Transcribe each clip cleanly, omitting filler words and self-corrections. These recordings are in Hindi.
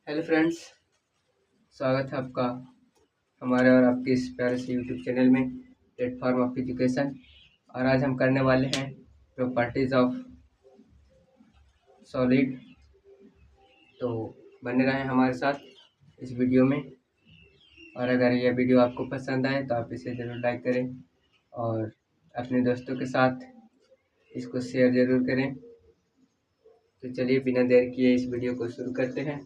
हेलो फ्रेंड्स, स्वागत है आपका हमारे और आपके इस प्यारे से यूट्यूब चैनल में प्लेटफॉर्म ऑफ एजुकेशन। और आज हम करने वाले हैं प्रॉपर्टीज़ ऑफ सॉलिड। तो बने रहें हमारे साथ इस वीडियो में। और अगर यह वीडियो आपको पसंद आए तो आप इसे ज़रूर लाइक करें और अपने दोस्तों के साथ इसको शेयर ज़रूर करें। तो चलिए बिना देर किए इस वीडियो को शुरू करते हैं।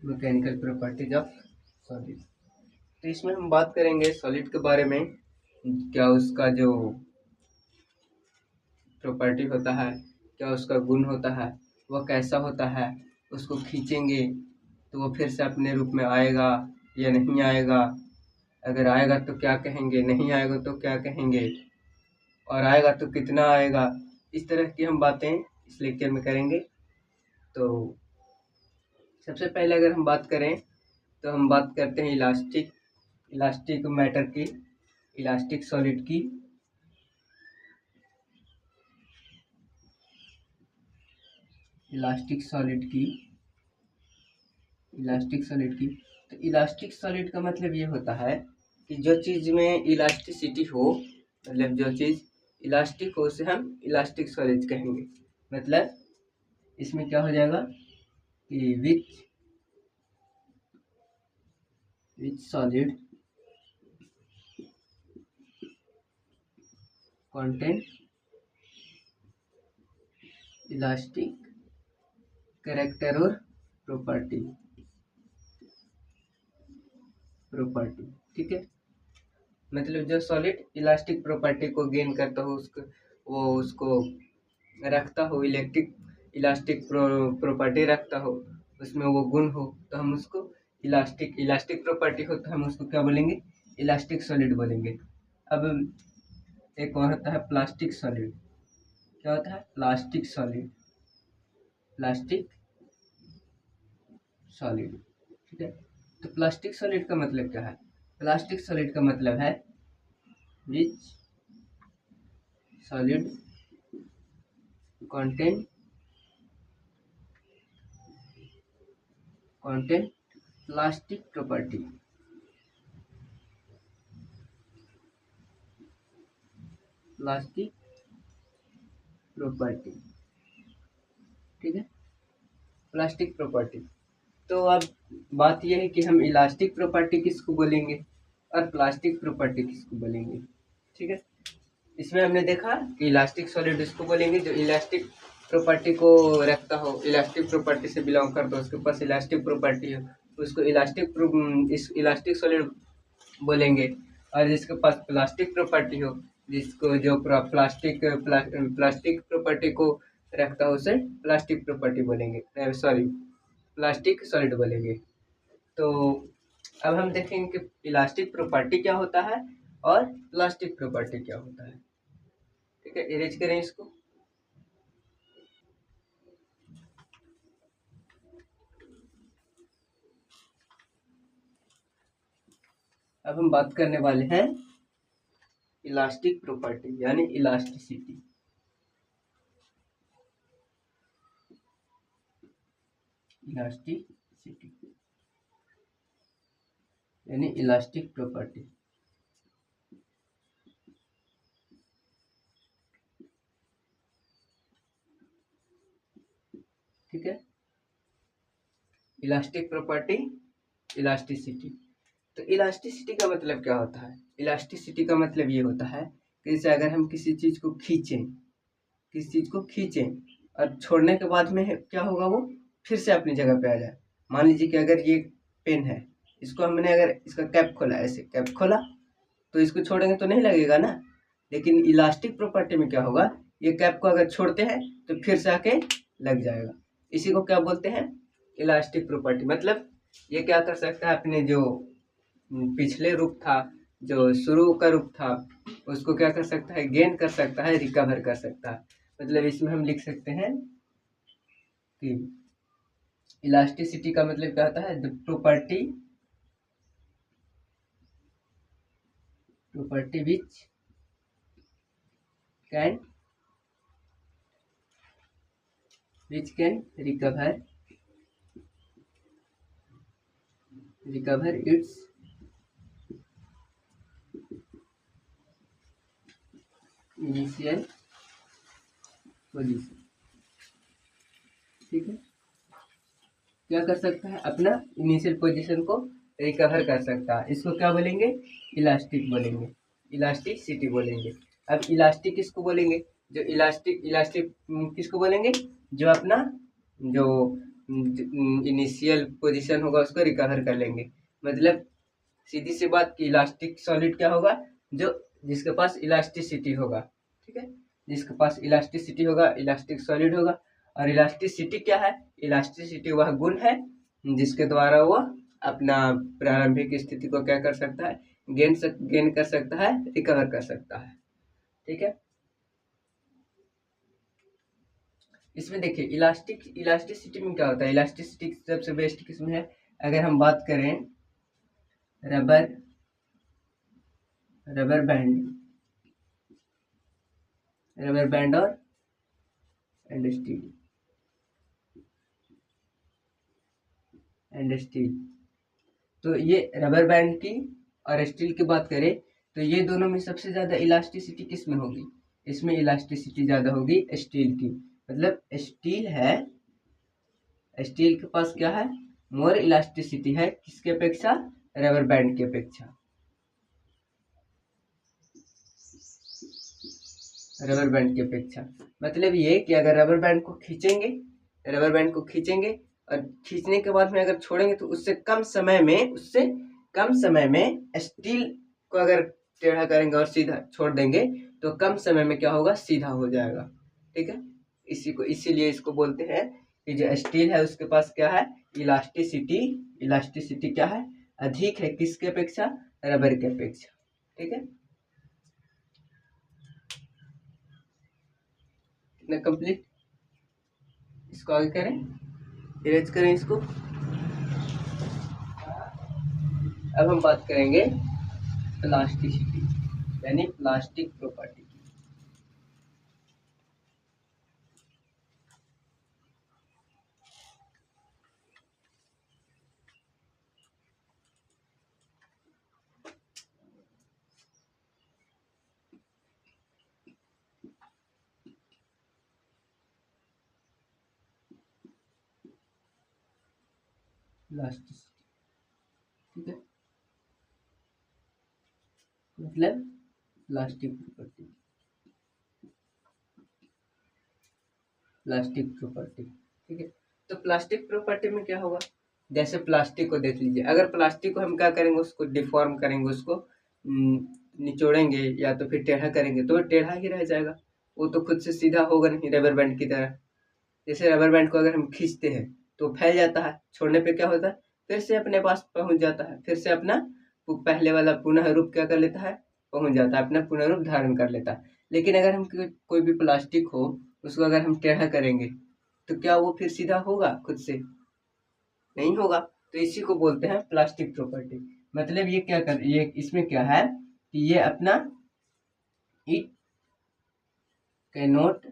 Mechanical properties of solid. तो इसमें हम बात करेंगे सॉलिड के बारे में, क्या उसका जो प्रॉपर्टी होता है, क्या उसका गुण होता है, वह कैसा होता है, उसको खींचेंगे तो वो फिर से अपने रूप में आएगा या नहीं आएगा, अगर आएगा तो क्या कहेंगे, नहीं आएगा तो क्या कहेंगे, और आएगा तो कितना आएगा। इस तरह की हम बातें इस लेक्चर में करेंगे। तो सबसे पहले अगर हम बात करें तो हम बात करते हैं इलास्टिक मैटर की, इलास्टिक सॉलिड की। इलास्टिक सॉलिड की तो इलास्टिक सॉलिड का मतलब ये होता है कि जो चीज़ में इलास्टिसिटी हो, मतलब जो चीज़ इलास्टिक हो उसे हम इलास्टिक सॉलिड कहेंगे। मतलब इसमें क्या हो जाएगा कि विच सॉलिड contain इलास्टिक कैरेक्टर और प्रॉपर्टी। ठीक है, मतलब जो सॉलिड इलास्टिक प्रॉपर्टी को गेन करता हो, उसको रखता हो, इलास्टिक प्रॉपर्टी रखता हो, उसमें वो गुण हो, तो हम उसको इलास्टिक प्रॉपर्टी हो तो हम उसको क्या बोलेंगे, इलास्टिक सॉलिड बोलेंगे। अब एक और होता है प्लास्टिक सॉलिड। क्या होता है प्लास्टिक सॉलिड। ठीक है, तो प्लास्टिक सॉलिड का मतलब क्या है? प्लास्टिक सॉलिड का मतलब है विच सॉलिड contain प्लास्टिक प्रॉपर्टी। ठीक है, प्लास्टिक प्रॉपर्टी। तो अब बात यह है कि हम इलास्टिक प्रॉपर्टी किसको बोलेंगे और प्लास्टिक प्रॉपर्टी किसको बोलेंगे। ठीक है, इसमें हमने देखा कि इलास्टिक सॉलिड उसको बोलेंगे जो इलास्टिक प्रॉपर्टी को रखता हो, इलास्टिक प्रॉपर्टी से बिलोंग करता हो, उसके पास इलास्टिक प्रॉपर्टी हो, उसको इलास्टिक सॉलिड बोलेंगे। और जिसके पास प्लास्टिक प्रॉपर्टी हो, जिसको जो प्लास्टिक प्रॉपर्टी को रखता हो, उसे प्लास्टिक प्रॉपर्टी बोलेंगे, सॉरी प्लास्टिक सॉलिड बोलेंगे। तो अब हम देखेंगे कि इलास्टिक प्रॉपर्टी क्या होता है और प्लास्टिक प्रॉपर्टी क्या होता है। ठीक है, इरेज करें इसको। अब हम बात करने वाले हैं इलास्टिक प्रॉपर्टी यानी इलास्टिसिटी। यानी इलास्टिक प्रॉपर्टी। ठीक है, इलास्टिक प्रॉपर्टी, इलास्टिसिटी। तो इलास्टिसिटी का मतलब क्या होता है? इलास्टिसिटी का मतलब ये होता है कि जैसे अगर हम किसी चीज़ को खींचें और छोड़ने के बाद में क्या होगा, वो फिर से अपनी जगह पे आ जाए। मान लीजिए कि अगर ये पेन है, इसको हमने अगर इसका कैप खोला, ऐसे कैप खोला, तो इसको छोड़ेंगे तो नहीं लगेगा ना। लेकिन इलास्टिक प्रॉपर्टी में क्या होगा, ये कैप को अगर छोड़ते हैं तो फिर से आके लग जाएगा। इसी को क्या बोलते हैं, इलास्टिक प्रॉपर्टी। मतलब ये क्या कर सकता है, अपने जो पिछले रूप था, जो शुरू का रूप था उसको क्या कर सकता है, गेन कर सकता है, रिकवर कर सकता है। मतलब इसमें हम लिख सकते हैं कि इलास्टिसिटी का मतलब क्या होता है, the property which can recover its initial position। ठीक है, क्या कर सकता है, अपना इनिशियल पोजीशन को रिकवर कर सकता है। इसको क्या बोलेंगे, इलास्टिक बोलेंगे, इलास्टिसिटी बोलेंगे। अब इलास्टिक किसको बोलेंगे, जो इलास्टिक किसको बोलेंगे, जो अपना जो इनिशियल पोजीशन होगा उसको रिकवर कर लेंगे। मतलब सीधी सी बात कि इलास्टिक सॉलिड क्या होगा, जो जिसके पास इलास्टिसिटी होगा। ठीक है, जिसके पास इलास्टिसिटी होगा इलास्टिक सॉलिड होगा। और इलास्टिसिटी क्या है, इलास्टिसिटी वह गुण है जिसके द्वारा वह अपना प्रारंभिक स्थिति को क्या कर सकता है, गेन कर सकता है, रिकवर कर सकता है। ठीक है, इसमें देखिए इलास्टिसिटी में क्या होता है, इलास्टिसिटी सबसे बेस्ट किस्म है। अगर हम बात करें रबर बैंड और एंड स्टील। तो ये रबर बैंड की और स्टील की बात करें तो ये दोनों में सबसे ज्यादा इलास्टिसिटी किस में होगी, इसमें इलास्टिसिटी ज्यादा होगी स्टील की। मतलब स्टील के पास क्या है, मोर इलास्टिसिटी है, किसके अपेक्षा, रबर बैंड की अपेक्षा। रबर बैंड की अपेक्षा मतलब ये कि अगर रबर बैंड को खींचेंगे और खींचने के बाद में अगर छोड़ेंगे तो उससे कम समय में स्टील को अगर टेढ़ा करेंगे और सीधा छोड़ देंगे तो कम समय में क्या होगा, सीधा हो जाएगा। ठीक है, इसीलिए इसको बोलते हैं कि जो स्टील है उसके पास क्या है, इलास्टिसिटी क्या है, अधिक है, किसके अपेक्षा, रबर के अपेक्षा। ठीक है, कितना कंप्लीट, इसको आगे करें, इरेज करें इसको। अब हम बात करेंगे प्लास्टिसिटी यानी प्लास्टिक प्रॉपर्टी की। प्लास्टिसिटी, ठीक है, मतलब प्लास्टिक प्रॉपर्टी, ठीक है। तो प्लास्टिक प्रॉपर्टी में क्या होगा, जैसे प्लास्टिक को देख लीजिए, अगर प्लास्टिक को हम क्या करेंगे, उसको डिफॉर्म करेंगे, उसको निचोड़ेंगे या तो फिर टेढ़ा करेंगे तो टेढ़ा ही रह जाएगा, वो तो खुद से सीधा होगा नहीं, रबर बैंड की तरह। जैसे रबर बैंड को अगर हम खींचते हैं तो फैल जाता है, छोड़ने पे क्या होता है, फिर से अपने पास पहुंच जाता है, फिर से अपना पहले वाला पुनः रूप क्या कर लेता है, पहुंच जाता है, अपना पुनः रूप धारण कर लेता है। लेकिन अगर हम कोई भी प्लास्टिक हो उसको अगर हम टेढ़ा करेंगे तो क्या वो फिर सीधा होगा, खुद से नहीं होगा। तो इसी को बोलते हैं प्लास्टिक प्रॉपर्टी। मतलब ये इसमें क्या है कि ये अपना it cannot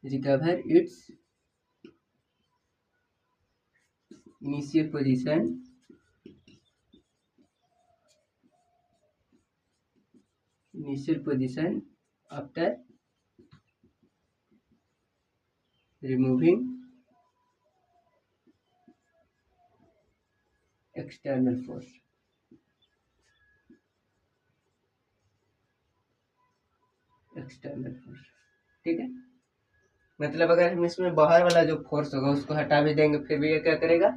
recover its initial position after removing external force। ठीक है, मतलब अगर हम इसमें बाहर वाला जो फोर्स होगा उसको हटा भी देंगे फिर भी ये क्या करेगा,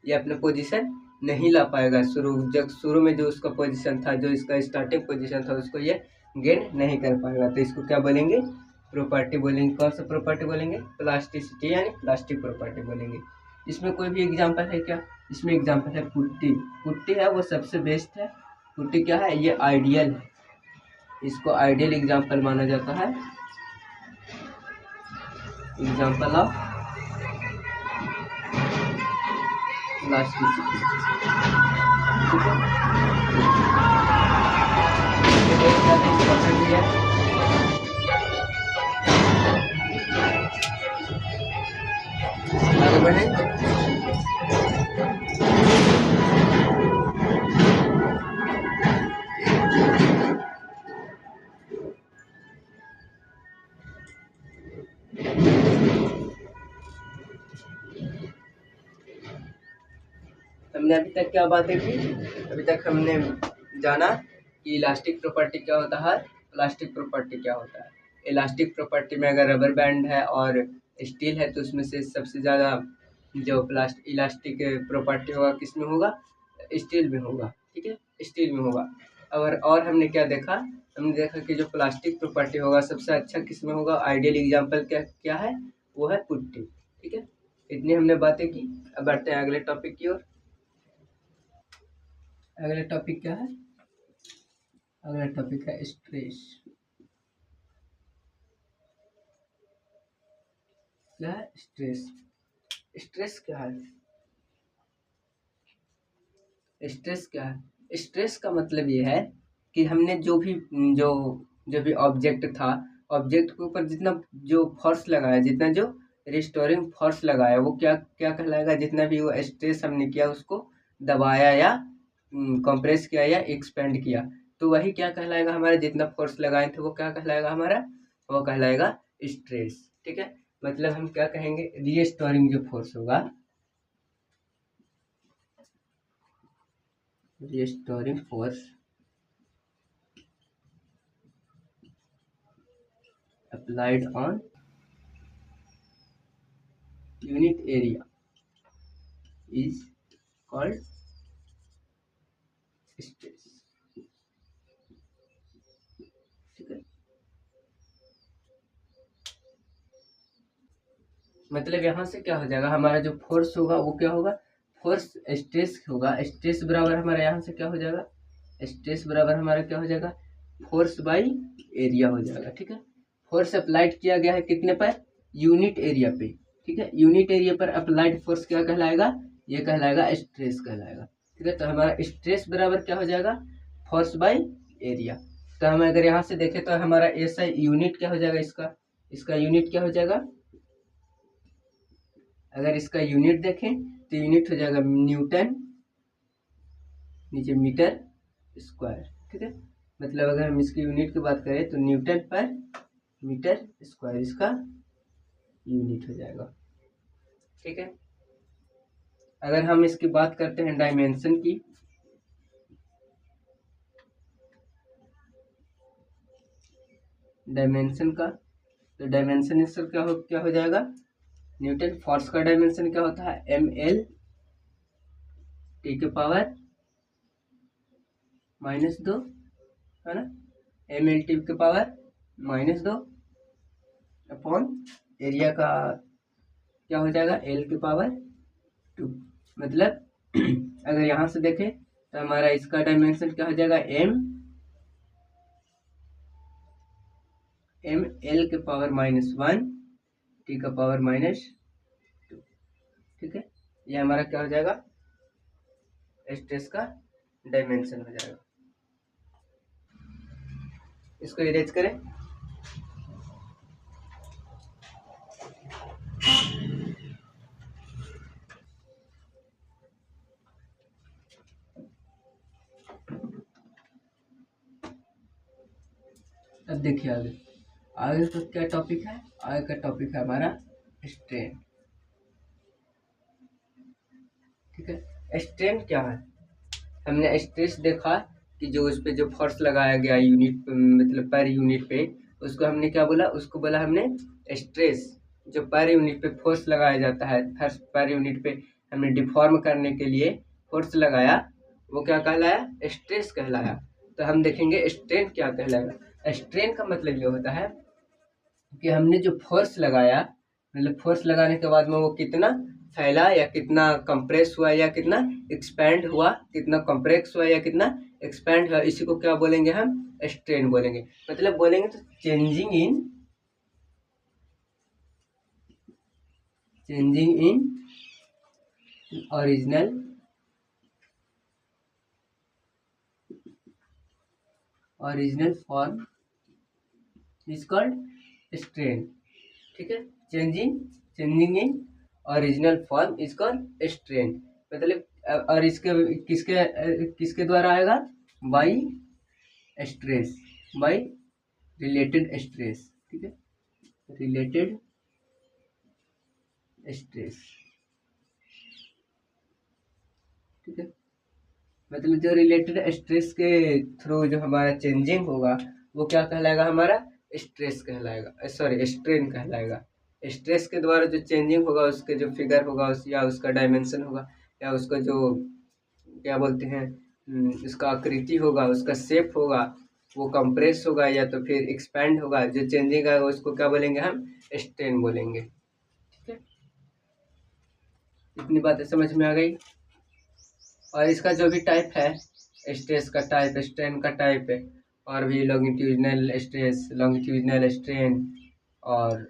ये अपना पोजीशन नहीं ला पाएगा। शुरू में जो उसका पोजीशन था, जो इसका स्टार्टिंग पोजीशन था, उसको ये गेन नहीं कर पाएगा। तो इसको क्या बोलेंगे, प्रॉपर्टी बोलेंगे। कौन सा प्रॉपर्टी बोलेंगे, प्लास्टिसिटी यानी प्लास्टिक प्रॉपर्टी बोलेंगे। इसमें कोई भी एग्जाम्पल है क्या? इसमें एग्जाम्पल है पुट्टी। पुट्टी है वो सबसे बेस्ट है। पुट्टी क्या है? ये आइडियल है, इसको आइडियल एग्जाम्पल माना जाता है। Example of elasticity. ठीक है, इंपॉर्टेंट है। आगे बढ़े। हमने अभी तक क्या बातें की? अभी तक हमने जाना कि इलास्टिक प्रॉपर्टी क्या होता है, प्लास्टिक प्रॉपर्टी क्या होता है। इलास्टिक प्रॉपर्टी में अगर रबर बैंड है और स्टील है तो उसमें से सबसे ज़्यादा जो इलास्टिक प्रॉपर्टी होगा किस में होगा? स्टील में होगा। ठीक है, स्टील में होगा। और हमने क्या देखा? हमने देखा कि जो प्लास्टिक प्रॉपर्टी होगा सबसे अच्छा किस में होगा? आइडियल एग्जाम्पल क्या क्या है? वो है पुट्टी। ठीक है, इतनी हमने बातें की। अब बढ़ते हैं अगले टॉपिक की ओर। अगला टॉपिक क्या है? अगला टॉपिक है स्ट्रेस। क्या है? स्ट्रेस। स्ट्रेस क्या है? स्ट्रेस क्या है? स्ट्रेस का मतलब ये है कि हमने जो भी ऑब्जेक्ट था, ऑब्जेक्ट के ऊपर जितना जो फोर्स लगाया, जितना जो रिस्टोरिंग फोर्स लगाया, वो क्या क्या कहलाएगा? जितना भी वो स्ट्रेस हमने किया उसको दबाया या कंप्रेस किया या एक्सपेंड किया, तो वही क्या कहलाएगा? हमारा जितना फोर्स लगाए थे वो क्या कहलाएगा? हमारा वो कहलाएगा स्ट्रेस। ठीक है, मतलब हम क्या कहेंगे? रीस्टोरिंग जो फोर्स होगा, restoring force applied on unit area is called stress। ठीक है, मतलब यहाँ से क्या हो जाएगा? हमारा जो फोर्स होगा वो क्या होगा? फोर्स स्ट्रेस होगा। स्ट्रेस बराबर हमारा यहाँ से क्या हो जाएगा? स्ट्रेस बराबर हमारा क्या हो जाएगा? फोर्स बाई एरिया हो जाएगा। ठीक है, फोर्स अप्लाइड किया गया है कितने पर? यूनिट एरिया पे। ठीक है, यूनिट एरिया पर अप्लाइड फोर्स क्या कहलाएगा? ये कहलाएगा स्ट्रेस कहलाएगा। ठीक है, तो हमारा स्ट्रेस बराबर क्या हो जाएगा? Force by area. तो हम अगर यहाँ से देखें तो हमारा ऐसा यूनिट क्या हो जाएगा? इसका यूनिट क्या हो जाएगा? अगर इसका यूनिट देखें तो यूनिट हो जाएगा न्यूटन, नीचे मीटर स्क्वायर। ठीक है, मतलब अगर हम इसकी यूनिट की बात करें तो न्यूटन पर मीटर स्क्वायर इसका यूनिट हो जाएगा। ठीक है, अगर हम इसकी बात करते हैं डायमेंशन की, डायमेंशन का, तो डायमेंशन इसका क्या हो जाएगा? न्यूटन। फोर्स का डायमेंशन क्या होता है? ml टी के पावर -2, है ना? ml टी के पावर -2 अपॉन एरिया का क्या हो जाएगा? l के पावर 2। मतलब अगर यहाँ से देखें तो हमारा इसका डायमेंशन क्या हो जाएगा? m l के पावर -1 टी का पावर -2। ठीक है, ये हमारा क्या हो जाएगा? स्ट्रेस का डायमेंशन हो जाएगा। इसको इरेज करें। अब देखिए आगे, आगे का क्या टॉपिक है? आगे का टॉपिक है हमारा स्ट्रेन। ठीक है, स्ट्रेन क्या है? हमने स्ट्रेस देखा कि जो उस पे जो फोर्स लगाया गया यूनिट मतलब पर यूनिट पे, उसको हमने क्या बोला? उसको बोला हमने स्ट्रेस। जो पर यूनिट पे फोर्स लगाया जाता है, फर्स्ट पर यूनिट पे हमने डिफॉर्म करने के लिए फोर्स लगाया, वो क्या कहलाया? स्ट्रेस कहलाया। तो हम देखेंगे स्ट्रेन क्या कहलाएगा। स्ट्रेन का मतलब ये होता है कि हमने जो फोर्स लगाया, मतलब फोर्स लगाने के बाद में वो कितना फैला या कितना कंप्रेस हुआ या कितना एक्सपैंड हुआ, कितना कंप्रेस हुआ या कितना एक्सपैंड हुआ, इसी को क्या बोलेंगे हम? स्ट्रेन बोलेंगे। मतलब बोलेंगे तो changing in original form is called strain. ठीक है, changing in original form is called strain. मतलब और इसके किसके द्वारा आएगा? By stress, by related stress. ठीक है, रिलेटेड स्ट्रेस। ठीक है, मतलब जो रिलेटेड स्ट्रेस के थ्रू जो हमारा चेंजिंग होगा वो क्या कहलाएगा? हमारा स्ट्रेस कहलाएगा, सॉरी स्ट्रेन कहलाएगा। स्ट्रेस के द्वारा जो चेंजिंग होगा उसके जो फिगर होगा या उसका डायमेंशन होगा या उसका जो क्या बोलते हैं उसका आकृति होगा, उसका शेप होगा, वो कंप्रेस होगा या तो फिर एक्सपैंड होगा, जो चेंजिंग आएगा उसको क्या बोलेंगे? हम स्ट्रेन बोलेंगे। ठीक है, इतनी बातें समझ में आ गई। और इसका जो भी टाइप है, स्ट्रेस का टाइप, स्ट्रेन का टाइप है, और भी लॉन्गिट्यूडिनल स्ट्रेस, लॉन्गिट्यूडिनल स्ट्रेन और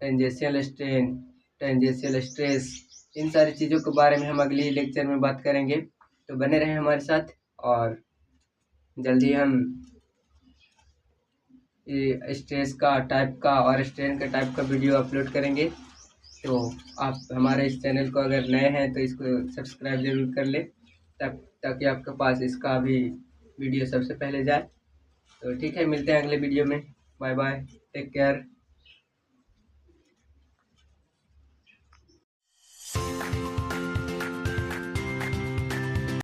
टेंजेंशियल स्ट्रेन, टेंजेंशियल स्ट्रेस, इन सारी चीज़ों के बारे में हम अगली लेक्चर में बात करेंगे। तो बने रहें हमारे साथ, और जल्दी हम स्ट्रेस का टाइप का और स्ट्रेन का टाइप का वीडियो अपलोड करेंगे। तो आप हमारे इस चैनल को अगर नए हैं तो इसको सब्सक्राइब जरूर कर लें, ताकि आपके पास इसका भी वीडियो सबसे पहले जाए। तो ठीक है, मिलते हैं अगले वीडियो में। Bye bye, take care.